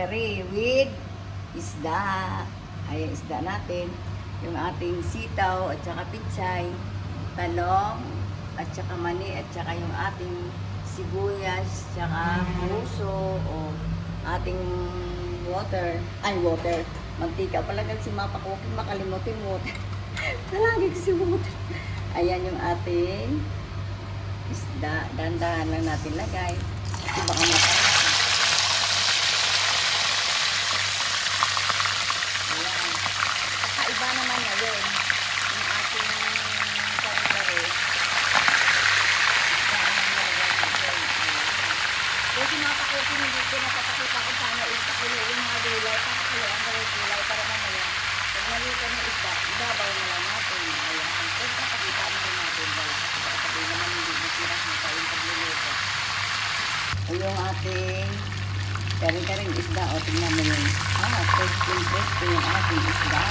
kare-kare with isda. Ayan, isda natin. Yung ating sitaw at saka pichay, talong, at saka mani, at saka yung ating sibuyas, saka puso, o ating water. Mantika pala si mapakukin, makalimutin water. Lagi si water. Ayan yung ating isda. Dahan-dahan lang natin lagay. Kasi baka kakaiba naman ngayon yung ating kare-kare. Kasi mga pakutin, hindi ko napapakita kung paano ipakulo yung mga gulay. Papakulo ang gulay para mamaya. Pag naluto ng isda, ibabaw na lang natin. Ayan. Kung papakita na rin natin. Baka sabihin naman hindi masirap na tayong pagluluto. Yung ating kare-kare isda. O, tingnan mo yun. Testing yung ating isda.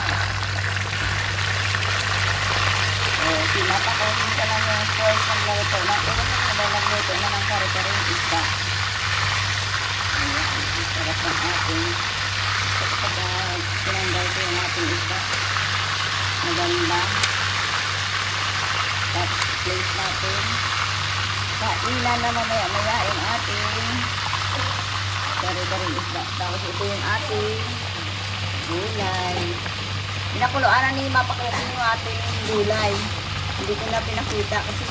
O, pinapakutin ka lang yung spoils ng luto. Nagluto na ng kare-kare isda. Ayan, sarap ng ating kapag pinanggal ko yung ating isda. Maganda. Tapos place natin. Kailan na mamaya yung ating kare-kare isda. Tapos ito yung ating gulay. Pinakuluan na ni mapakutin yung ating gulay. Hindi ko na pinakita kasi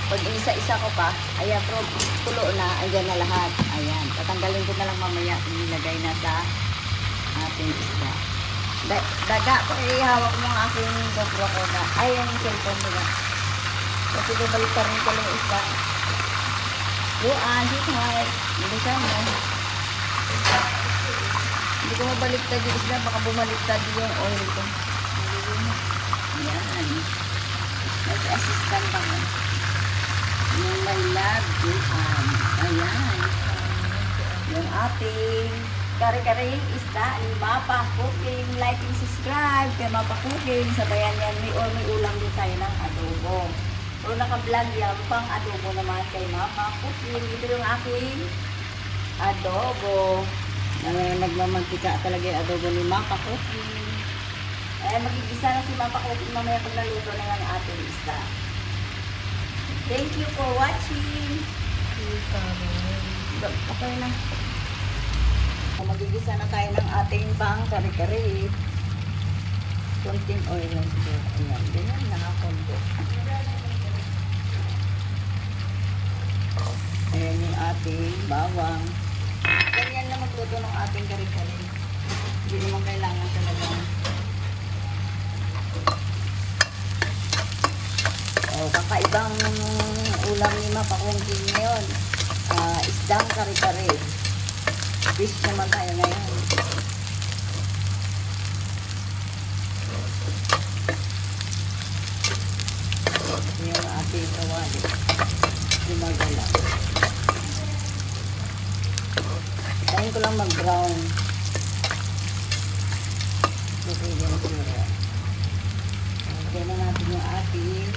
pag isa-isa ko pa, ayan, pero tulo na, andyan na lahat. Ayan, tatanggalin ko na lang mamaya, inilagay na sa ating isda. Daga, kung ihawak mo ang aking GoPro ko na, ayan yung cellphone nila. Kasi babalik pa rin ko lang yung isda. Luan, hihay, bilisan mo. Hindi ko mabaliktad yung isda, baka bumaliktad yung oil ko. Ayan, nag-assistant ako. Yung may love, ayan. Yung ating kare-kare isda, Mapa Cooking, like and subscribe kay Mapa Cooking. Sabayan yan, may ulam din tayo ng adobo. Pero naka-vlog yan, pang adobo naman kay Mapa Cooking. Ito yung aking adobo. Nagmamantika talaga yung adobo ni Mapa Cooking. Magigisa na si Mapa Cooking mamaya pag naluto na yung ating isda. Thank you for watching. Okay na. Magigisa na tayo ng ating pang kare-kare. Konting oil lang siguro. Ayan, ganyan, nakakonto. Ayan yung ating bawang. Ganyan na magluto ng ating kare-kare. Hindi naman kailangan talagang kakaibang ulam ni Mapa Cooking ngayon. Isdang kare-kare. Fish naman tayo ngayon. Yung ating kawali. Gumagala. Tayin ko lang mag-brown. Okay, ganun sila. Okay na natin yung ating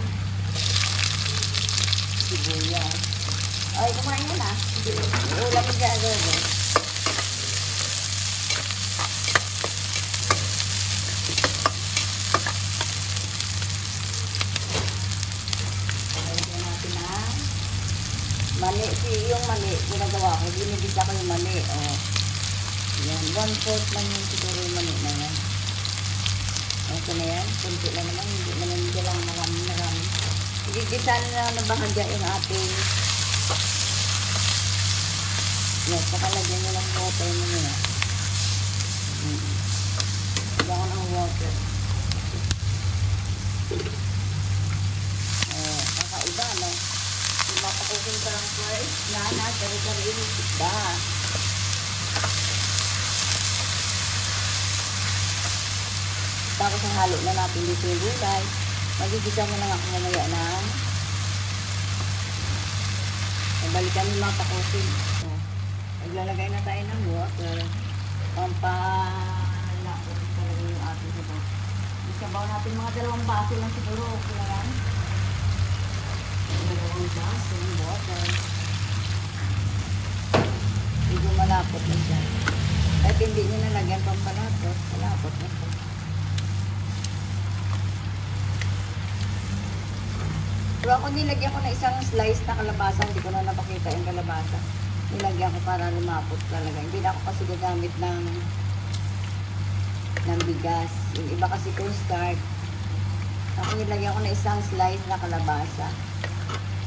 sibuyas. Ay, kumain mo na. Ulam mo dyan, adobo. Lagyan natin ang mani. Yung mani, ginagawa ko. Ginigisa ko yung mani. O, yan. 1/4 lang yung siguro yung mani na yan. Okay na yan. Kunti lang naman. Hindi naman lang marami. Igigisa na ng bahagya yung ating yan, pakalagyan nyo ng water mo nila. Lagyan ko ng water. Kakaiba, no? Yung Mapa Cooking ka lang first na kare-kare yung isda. Tapos ang halo na natin dito yung gulay. Magigisa mo lang ako mamaya ng balikan yung Mapa Cooking. So, maglalagay na tayo ng water. Pampalakot talaga yung ating sabaw. Isabaw natin mga 2 baso lang siguro. Okay na yan. 2 baso ng water. Medyo malapot na dyan. At hindi nyo nalagyan pang palapot. Palapot na po. Pero ako nilagyan ko na isang slice na kalabasa. Hindi ko na napakita yung kalabasa. Nilagyan ko para lumapot talaga. Hindi na ako kasi gagamit ng bigas. Yung iba kasi cornstarch. Ako nilagyan ko na isang slice na kalabasa.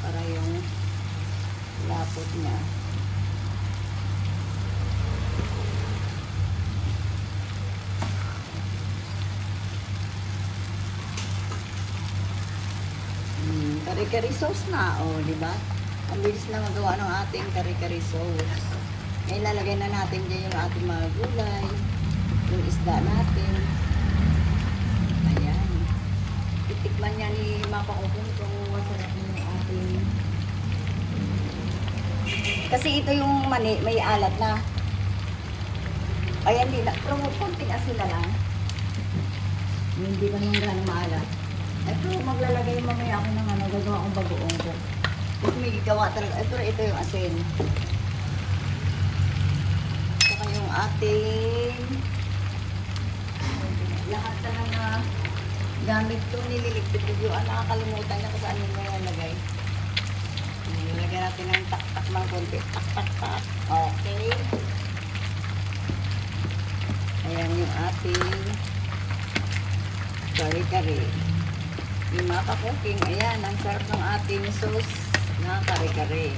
Para yung lapot niya. Kari-kari sauce na, di ba? Ang bilis na magawa ng ating kari-kari sauce. Ngayon lalagay na natin dyan yung ating mga gulay, yung isda natin. Ayan. Titikman niya ni Mapa ko kung masarap yung ating. Kasi ito yung mani, may alat na. Ayan, pero konting asin na lang. Hindi pa naman gano'ng maalat. Ito, maglalagay mamaya ako ng gagawa akong bagoong ko. Ito may gawa talaga. Pero ito yung asin. Saka yung ating lahat na mga gamit ko, nililigpit ko yung nakakalimutan niya kung saan yung nalagay. Nilagyan natin ng tak-tak ng konti. Tak-tak-tak. Okay. Ayan yung ating kari-kari. Yung Mapa Cooking, ayan, ang sarap ng ating sauce na kare-kare.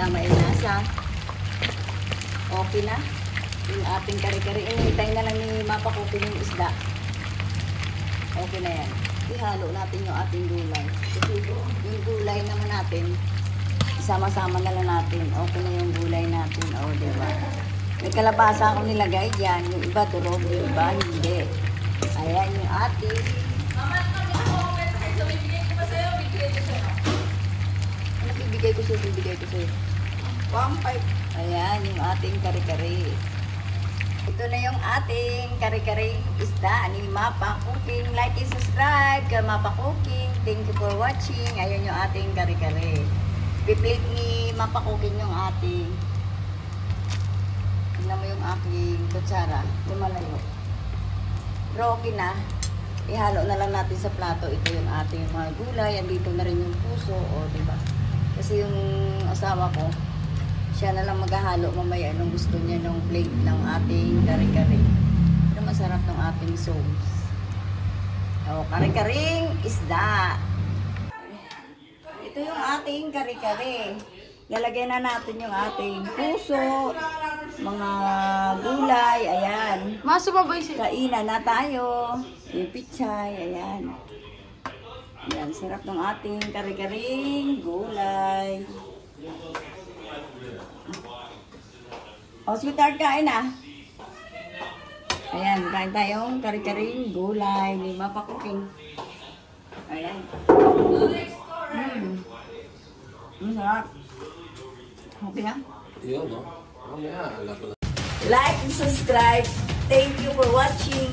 Tama yung lasa. Okay na. Yung ating kare-kare. Inihintay na lang ni Mapa Cooking yung isda. Okay na yan. Ihalo natin yung ating gulay. Kasi yung gulay naman natin, isama-sama na lang natin. Okay na yung gulay natin. Diba? May kalabasa akong nilagay dyan. Yung iba durog, yung iba hindi. Ayan yung ating. Ano bibigay ko sa'yo? Bibigay ko sa'yo. 1.5. Ayan yung ating kare-kare. Ito na yung ating kare-kare isda ni Mapa Cooking. Like and subscribe kay Mapa Cooking. Thank you for watching. Ayan yung ating kare-kare. Piplate ni Mapa Cooking yung ating. Tignan mo yung aking kutsara, lumalayo. Pero okay na. Ihalo na lang natin sa plato. Ito yung ating mga gulay. Andito na rin yung puso. Diba? Kasi yung asawa ko, siya na lang maghahalo mamaya nung gusto niya ng plate ng ating kare-kare. Pero masarap ng ating sauce. Kare-karing isda. Ito yung ating kare-kare. Lalagyan na natin yung ating puso, mga gulay, ayan. Kainan na tayo. Yung pichay, ayan. Ayan, sarap ng ating kare-karing gulay. Sweetheart, kain na. Ayan, kain tayong kare-karing gulay ni Mapa Cooking. Ayan. Sarap. Okay na? Yun, no? Mamaya, Like and subscribe. Thank you for watching.